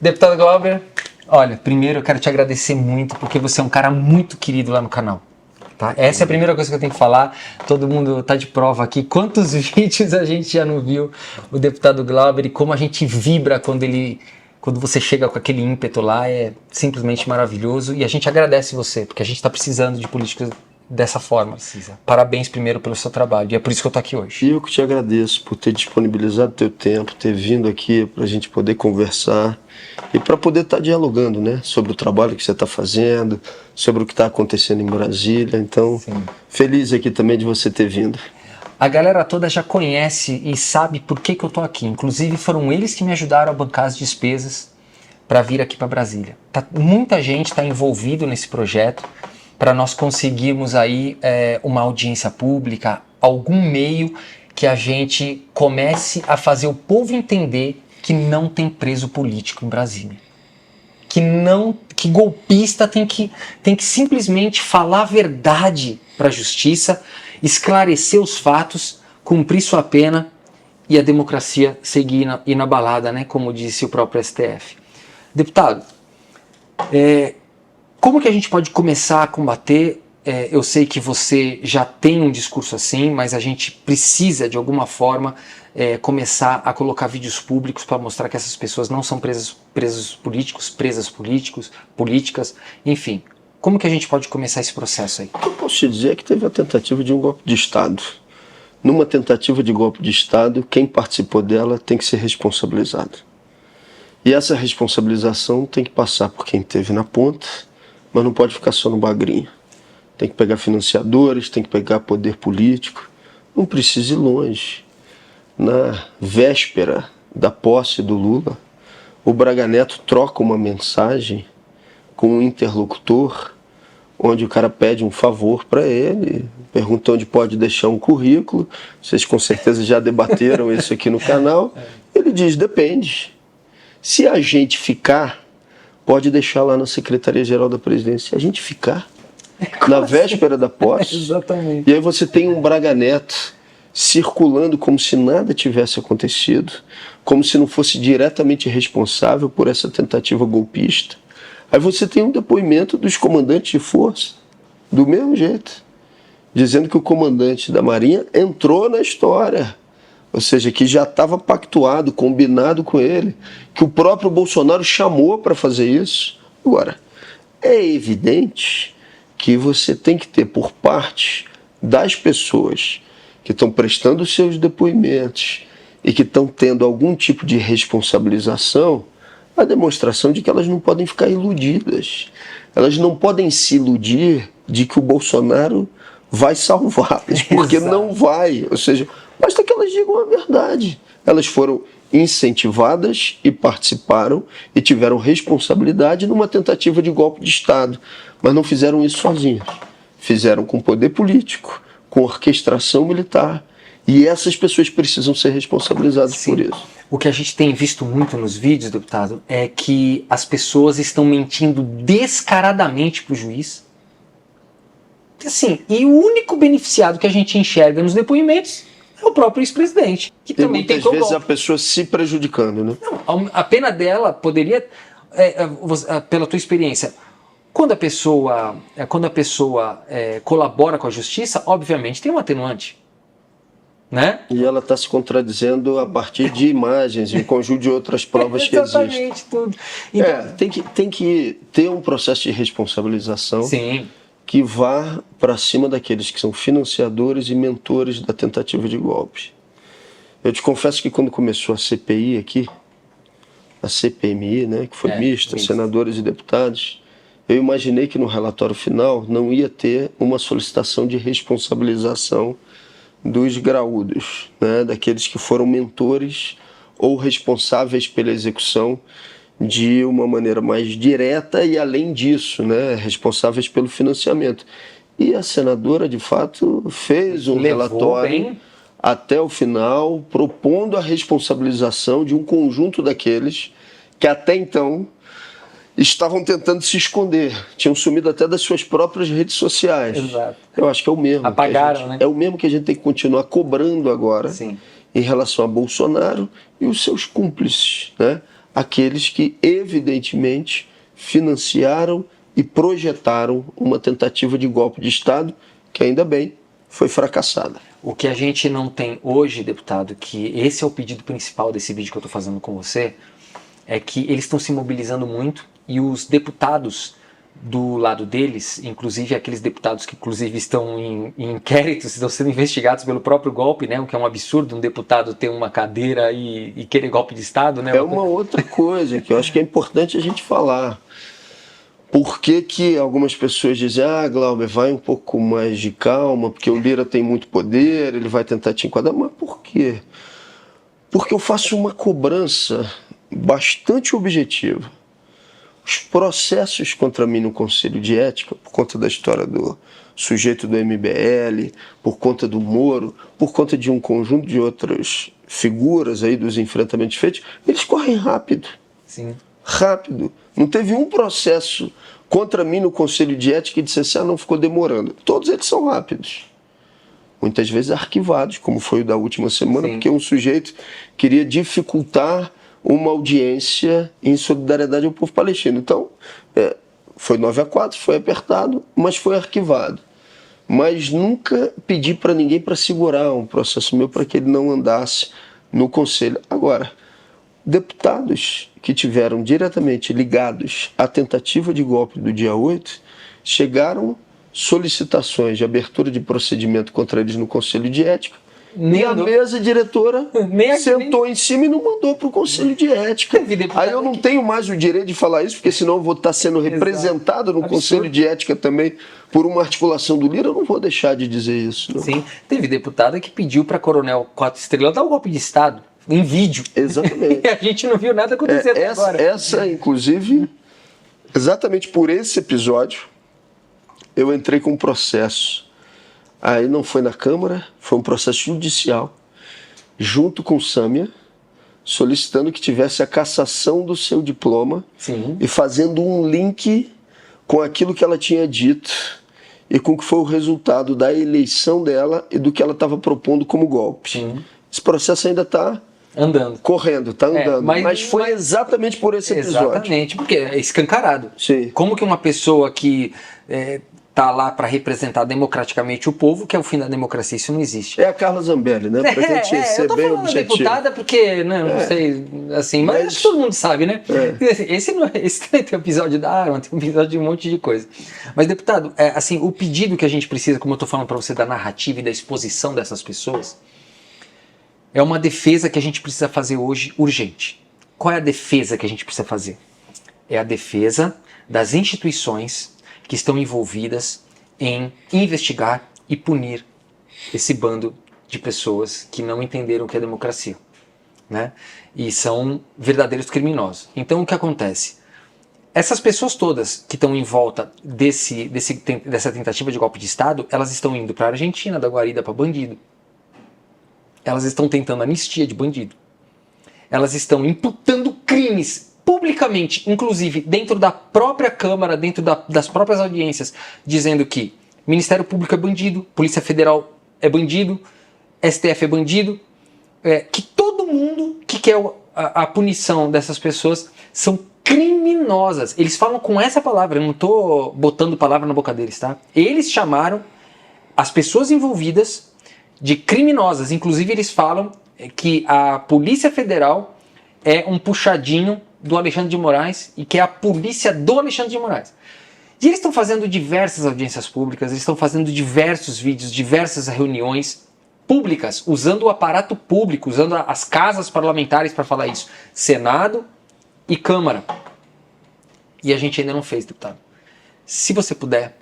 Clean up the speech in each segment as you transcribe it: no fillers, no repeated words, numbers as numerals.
Deputado Glauber, olha, primeiro eu quero te agradecer muito, porque você é um cara muito querido lá no canal. Tá? Essa é a primeira coisa que eu tenho que falar. Todo mundo tá de prova aqui. Quantos vídeos a gente já não viu o deputado Glauber e como a gente vibra quando você chega com aquele ímpeto lá, é simplesmente maravilhoso. E a gente agradece você, porque a gente está precisando de políticos dessa forma. Parabéns primeiro pelo seu trabalho, e é por isso que eu tô aqui hoje. E eu que te agradeço por ter disponibilizado teu tempo, ter vindo aqui para a gente poder conversar e para poder estar dialogando, né, sobre o trabalho que você está fazendo, sobre o que está acontecendo em Brasília. Então, feliz aqui também de você ter vindo. A galera toda já conhece e sabe por que eu tô aqui. Inclusive foram eles que me ajudaram a bancar as despesas para vir aqui para Brasília. Muita gente está envolvido nesse projeto para nós conseguirmos aí uma audiência pública, algum meio que a gente comece a fazer o povo entender que não tem preso político em Brasília. Que golpista tem que simplesmente falar a verdade para a justiça, esclarecer os fatos, cumprir sua pena e a democracia seguir inabalada, né, como disse o próprio STF. Deputado, como que a gente pode começar a combater? Eu sei que você já tem um discurso assim, mas a gente precisa, de alguma forma, começar a colocar vídeos públicos para mostrar que essas pessoas não são presas políticas, enfim. Como que a gente pode começar esse processo aí? O que eu posso te dizer é que teve a tentativa de um golpe de Estado. Numa tentativa de golpe de Estado, quem participou dela tem que ser responsabilizado. E essa responsabilização tem que passar por quem esteve na ponta, mas não pode ficar só no bagrinho. Tem que pegar financiadores, tem que pegar poder político. Não precisa ir longe. Na véspera da posse do Lula, o Braga Neto troca uma mensagem com um interlocutor, onde o cara pede um favor para ele, pergunta onde pode deixar um currículo. Vocês com certeza já debateram isso aqui no canal. Ele diz, depende. Se a gente ficar, pode deixar lá na Secretaria-Geral da Presidência. Se a gente ficar, na véspera da posse, Exatamente. E aí você tem um Braga Neto circulando como se nada tivesse acontecido, como se não fosse diretamente responsável por essa tentativa golpista. Aí você tem um depoimento dos comandantes de força, do mesmo jeito, dizendo que o comandante da Marinha entrou na história, ou seja, que já estava pactuado, combinado com ele, que o próprio Bolsonaro chamou para fazer isso. Agora, é evidente que você tem que ter por parte das pessoas que estão prestando seus depoimentos e que estão tendo algum tipo de responsabilização, a demonstração de que elas não podem ficar iludidas. Elas não podem se iludir de que o Bolsonaro vai salvá-las, porque não vai. Ou seja, basta que elas digam a verdade. Elas foram incentivadas e participaram e tiveram responsabilidade numa tentativa de golpe de Estado, mas não fizeram isso sozinhas. Fizeram com poder político, com orquestração militar, e essas pessoas precisam ser responsabilizadas por isso. O que a gente tem visto muito nos vídeos, deputado, é que as pessoas estão mentindo descaradamente para o juiz. Assim, e o único beneficiado que a gente enxerga nos depoimentos é o próprio ex-presidente, que também tem muitas vezes a pessoa se prejudicando, né? Não, a pena dela poderia, pela tua experiência, quando a pessoa colabora com a justiça, obviamente tem um atenuante, né? E ela está se contradizendo a partir de imagens e um conjunto de outras provas que existem. Exatamente, tudo. Então, tem que ter um processo de responsabilização. Sim. Que vá para cima daqueles que são financiadores e mentores da tentativa de golpe. Eu te confesso que quando começou a CPI aqui, a CPMI, né, que foi mista, senadores e deputados, eu imaginei que no relatório final não ia ter uma solicitação de responsabilização dos graúdos, né, daqueles que foram mentores ou responsáveis pela execução de uma maneira mais direta e, além disso, né, responsáveis pelo financiamento. E a senadora, de fato, fez um relatório até o final, propondo a responsabilização de um conjunto daqueles que até então estavam tentando se esconder, tinham sumido até das suas próprias redes sociais. Exato. Eu acho que é o mesmo. Apagaram, né? É o mesmo que a gente tem que continuar cobrando agora. Sim. Em relação a Bolsonaro e os seus cúmplices, né? aqueles que evidentemente financiaram e projetaram uma tentativa de golpe de Estado que, ainda bem, foi fracassada. O que a gente não tem hoje, deputado, que esse é o pedido principal desse vídeo que eu estou fazendo com você, é que eles estão se mobilizando muito e os deputados do lado deles, inclusive aqueles deputados que inclusive estão em inquéritos, estão sendo investigados pelo próprio golpe, né? O que é um absurdo um deputado ter uma cadeira e querer golpe de Estado, né? É uma outra coisa que eu acho que é importante a gente falar. Por que que algumas pessoas dizem, Glauber, vai um pouco mais de calma, porque o Lira tem muito poder, ele vai tentar te enquadrar. Mas por quê? Porque eu faço uma cobrança bastante objetiva. Os processos contra mim no Conselho de Ética, por conta da história do sujeito do MBL, por conta do Moro, por conta de um conjunto de outras figuras aí dos enfrentamentos feitos, eles correm rápido. Sim. Rápido. Não teve um processo contra mim no Conselho de Ética que dissesse, não, ficou demorando. Todos eles são rápidos. Muitas vezes arquivados, como foi o da última semana, Sim. porque um sujeito queria dificultar uma audiência em solidariedade ao povo palestino. Então, foi 9-4, foi apertado, mas foi arquivado. Mas nunca pedi para ninguém para segurar um processo meu para que ele não andasse no Conselho. Agora, deputados que tiveram diretamente ligados à tentativa de golpe do dia 8, chegaram solicitações de abertura de procedimento contra eles no Conselho de Ética, e a mesa diretora sentou em cima e não mandou para o Conselho de Ética. Aí eu não tenho mais o direito de falar isso, porque senão eu vou estar sendo representado no Conselho de Ética também por uma articulação do Lira, eu não vou deixar de dizer isso. Não. Sim, teve deputada que pediu para Coronel 4 Estrelas dar um golpe de Estado, em vídeo. Exatamente. E a gente não viu nada acontecer até agora. Essa, inclusive, exatamente por esse episódio, eu entrei com um processo. Aí não foi na Câmara, foi um processo judicial, junto com o Sâmia, solicitando que tivesse a cassação do seu diploma. Sim. E fazendo um link com aquilo que ela tinha dito e com o que foi o resultado da eleição dela e do que ela estava propondo como golpe. Sim. Esse processo ainda está andando. Correndo, está andando. Mas foi exatamente por esse episódio. Exatamente, porque é escancarado. Sim. Como que uma pessoa que está lá para representar democraticamente o povo, que é o fim da democracia, isso não existe. É a Carla Zambelli, né? Pra gente ser eu tô bem falando objetivo. deputada porque, não sei, assim, mas acho que todo mundo sabe, né? Esse tem episódio da arma, tem um episódio de um monte de coisa. Mas, deputado, assim, o pedido que a gente precisa, como eu tô falando para você, da narrativa e da exposição dessas pessoas, é uma defesa que a gente precisa fazer hoje urgente. Qual é a defesa que a gente precisa fazer? É a defesa das instituições que estão envolvidas em investigar e punir esse bando de pessoas que não entenderam o que é democracia, né? E são verdadeiros criminosos. Então o que acontece? Essas pessoas todas que estão em volta dessa tentativa de golpe de Estado, elas estão indo para a Argentina, da guarida para bandido. Elas estão tentando anistia de bandido. Elas estão imputando crimes publicamente, inclusive dentro da própria Câmara, dentro das próprias audiências, dizendo que Ministério Público é bandido, Polícia Federal é bandido, STF é bandido, que todo mundo que quer a punição dessas pessoas são criminosas. Eles falam com essa palavra, eu não estou botando palavra na boca deles, tá? Eles chamaram as pessoas envolvidas de criminosas. Inclusive eles falam que a Polícia Federal é um puxadinho do Alexandre de Moraes e que é a polícia do Alexandre de Moraes. E eles estão fazendo diversas audiências públicas, eles estão fazendo diversos vídeos, diversas reuniões públicas, usando o aparato público, usando as casas parlamentares para falar isso. Senado e Câmara. E a gente ainda não fez, deputado. Se você puder,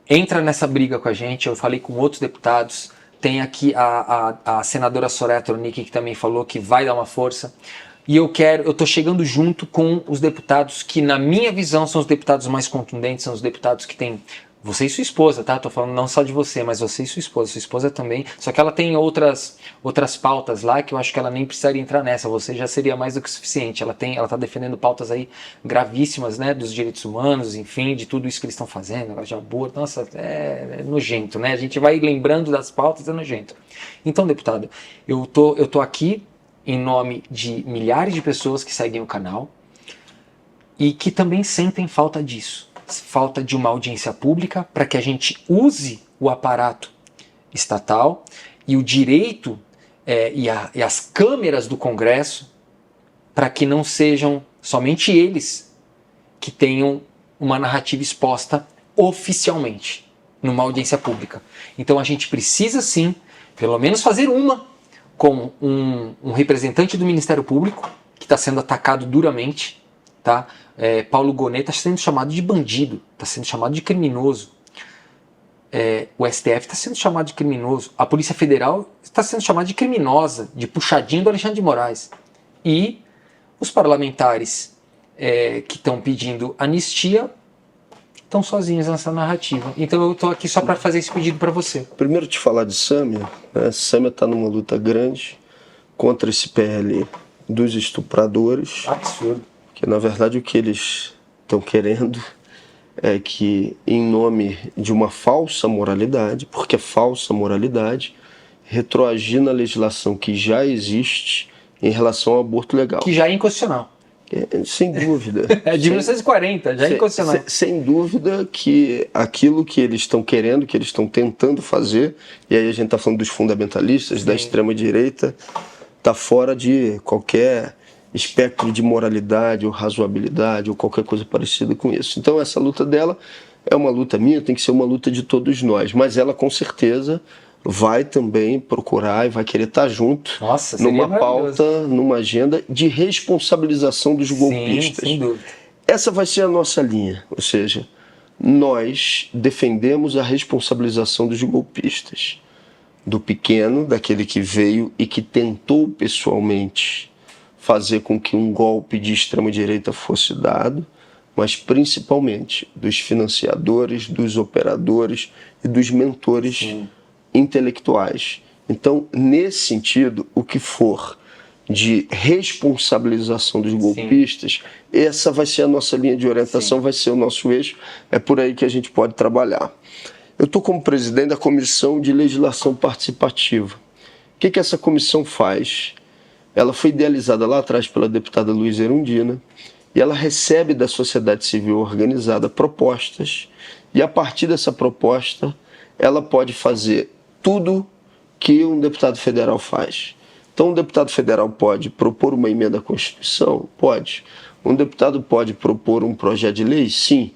entra nessa briga com a gente. Eu falei com outros deputados. Tem aqui a senadora Soraya Tronic, que também falou que vai dar uma força. E eu tô chegando junto com os deputados que, na minha visão, são os deputados mais contundentes, são os deputados que têm... Você e sua esposa, tá? Tô falando não só de você, mas você e sua esposa também. Só que ela tem outras pautas lá que eu acho que ela nem precisaria entrar nessa. Você já seria mais do que suficiente. Ela tá defendendo pautas aí gravíssimas, né? Dos direitos humanos, enfim, de tudo isso que eles estão fazendo. Ela já boa. Nossa, é nojento, né? A gente vai lembrando das pautas, é nojento. Então, deputado, eu tô aqui em nome de milhares de pessoas que seguem o canal e que também sentem falta disso, falta de uma audiência pública para que a gente use o aparato estatal e o direito e as câmeras do Congresso para que não sejam somente eles que tenham uma narrativa exposta oficialmente numa audiência pública. Então a gente precisa sim, pelo menos fazer uma com um representante do Ministério Público que está sendo atacado duramente, tá? Paulo Gonet está sendo chamado de bandido, está sendo chamado de criminoso. O STF está sendo chamado de criminoso. A Polícia Federal está sendo chamada de criminosa, de puxadinho do Alexandre de Moraes. E os parlamentares que estão pedindo anistia estão sozinhos nessa narrativa. Então eu estou aqui só para fazer esse pedido para você. Primeiro te falar de Sâmia, né? Sâmia está numa luta grande contra esse PL dos estupradores. Absurdo. Que na verdade o que eles estão querendo é que, em nome de uma falsa moralidade, porque é falsa moralidade, retroagir na legislação que já existe em relação ao aborto legal. Que já é inconstitucional. Sem dúvida. É de 1940, já é inconstitucional. Sem dúvida que aquilo que eles estão querendo, que eles estão tentando fazer, e aí a gente está falando dos fundamentalistas, da extrema-direita, está fora de qualquer espectro de moralidade ou razoabilidade ou qualquer coisa parecida com isso. Então essa luta dela é uma luta minha, tem que ser uma luta de todos nós, mas ela com certeza vai também procurar e vai querer estar junto. Nossa, numa pauta, numa agenda de responsabilização dos golpistas. Sem dúvida. Essa vai ser a nossa linha, ou seja, nós defendemos a responsabilização dos golpistas, do pequeno, daquele que veio e que tentou pessoalmente fazer com que um golpe de extrema-direita fosse dado, mas principalmente dos financiadores, dos operadores e dos mentores intelectuais. Então, nesse sentido, o que for de responsabilização dos golpistas, essa vai ser a nossa linha de orientação, vai ser o nosso eixo, é por aí que a gente pode trabalhar. Eu estou como presidente da Comissão de Legislação Participativa. O que essa comissão faz? Ela foi idealizada lá atrás pela deputada Luísa Erundina e ela recebe da sociedade civil organizada propostas e a partir dessa proposta ela pode fazer tudo que um deputado federal faz. Então um deputado federal pode propor uma emenda à Constituição? Pode. Um deputado pode propor um projeto de lei? Sim.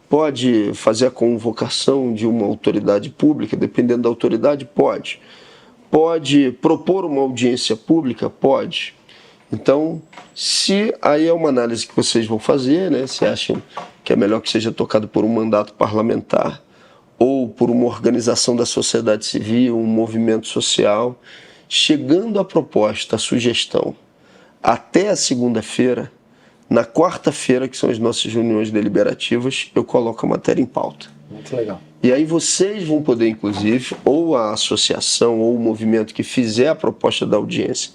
Pode fazer a convocação de uma autoridade pública, dependendo da autoridade? Pode. Pode propor uma audiência pública? Pode. Então, se aí é uma análise que vocês vão fazer, né? Se acham que é melhor que seja tocado por um mandato parlamentar ou por uma organização da sociedade civil, um movimento social, chegando a proposta, a sugestão, até a segunda-feira, na quarta-feira, que são as nossas reuniões deliberativas, eu coloco a matéria em pauta. Muito legal. E aí vocês vão poder, inclusive, ou a associação ou o movimento que fizer a proposta da audiência,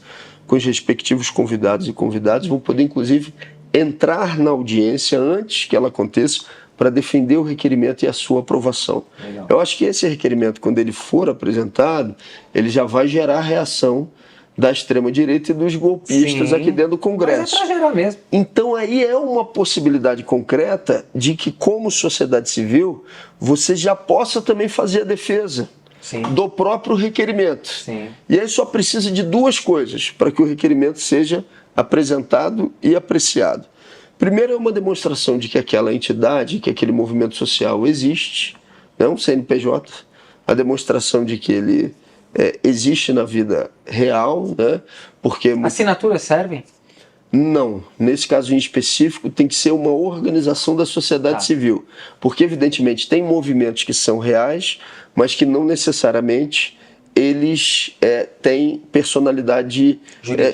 com os respectivos convidados e convidadas, vão poder, inclusive, entrar na audiência antes que ela aconteça para defender o requerimento e a sua aprovação. Legal. Eu acho que esse requerimento, quando ele for apresentado, ele já vai gerar a reação da extrema-direita e dos golpistas aqui dentro do Congresso. Mas é pra gerar mesmo. Então aí é uma possibilidade concreta de que, como sociedade civil, você já possa também fazer a defesa do próprio requerimento. E aí só precisa de duas coisas para que o requerimento seja apresentado e apreciado. Primeiro é uma demonstração de que aquela entidade, que aquele movimento social existe, né, um CNPJ, a demonstração de que ele existe na vida real, né, porque... Assinaturas servem? Não, nesse caso em específico tem que ser uma organização da sociedade civil, porque evidentemente tem movimentos que são reais, mas que não necessariamente eles têm personalidade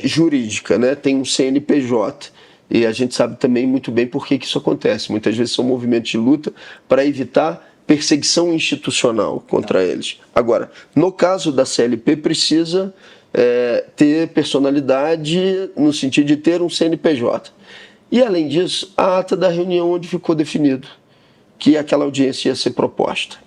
jurídica, né? Tem um CNPJ. E a gente sabe também muito bem por que isso acontece. Muitas vezes são movimentos de luta para evitar perseguição institucional contra eles. Agora, no caso da CLP, precisa ter personalidade no sentido de ter um CNPJ. E, além disso, a ata da reunião onde ficou definido que aquela audiência ia ser proposta.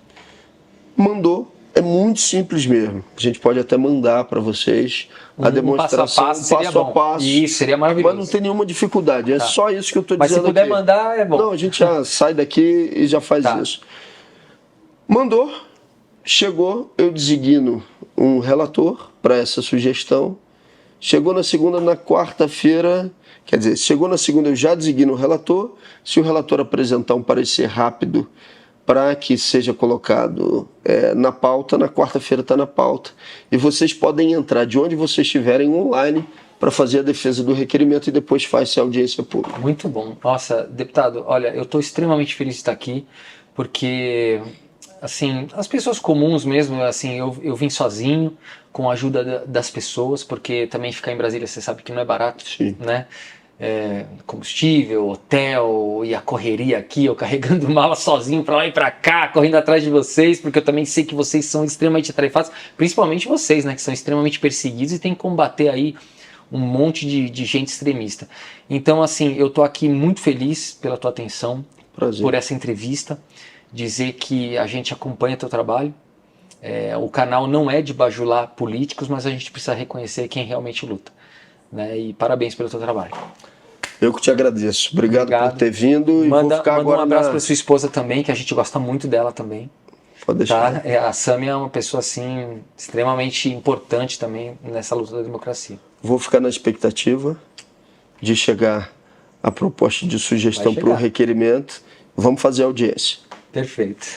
Mandou É muito simples mesmo. A gente pode até mandar para vocês a demonstração, passo a passo, seria passo a bom. passo. Isso, seria maravilhoso. Mas não tem nenhuma dificuldade, é só isso que eu estou Mas dizendo se puder aqui. mandar, é bom. Não, a gente já sai daqui e já faz isso. Mandou, chegou, eu designo um relator para essa sugestão. Chegou na segunda, na quarta-feira, quer dizer, chegou na segunda eu já designo o relator. Se o relator apresentar um parecer rápido para que seja colocado na pauta, na quarta-feira está na pauta. E vocês podem entrar de onde vocês estiverem online para fazer a defesa do requerimento e depois faz-se a audiência pública. Muito bom. Nossa, deputado, olha, eu estou extremamente feliz de estar aqui, porque, assim, as pessoas comuns mesmo, assim, eu vim sozinho, com a ajuda das pessoas, porque também ficar em Brasília, você sabe que não é barato, Sim. né? Combustível, hotel e a correria aqui, eu carregando mala sozinho para lá e para cá, correndo atrás de vocês, porque eu também sei que vocês são extremamente atarefados, principalmente vocês, né, que são extremamente perseguidos e tem que combater aí um monte de gente extremista. Então, assim, eu tô aqui muito feliz pela tua atenção, Prazer. por essa entrevista, dizer que a gente acompanha teu trabalho. O canal não é de bajular políticos, mas a gente precisa reconhecer quem realmente luta, né? E parabéns pelo teu trabalho. Eu que te agradeço. Obrigado por ter vindo. Manda, e vou ficar manda agora um abraço para sua esposa também, que a gente gosta muito dela também. Pode deixar. Tá? A Sâmia é uma pessoa assim, extremamente importante também nessa luta da democracia. Vou ficar na expectativa de chegar a proposta de sugestão para o requerimento. Vamos fazer a audiência. Perfeito.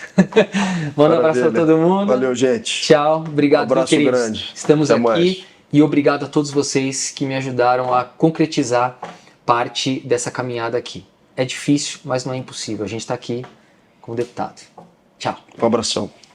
Manda um abraço para todo mundo. Valeu, gente. Tchau. Obrigado, abraço queridos. grande. Estamos Até aqui mais. E obrigado a todos vocês que me ajudaram a concretizar parte dessa caminhada aqui. É difícil, mas não é impossível. A gente está aqui com o deputado. Tchau. Um abração.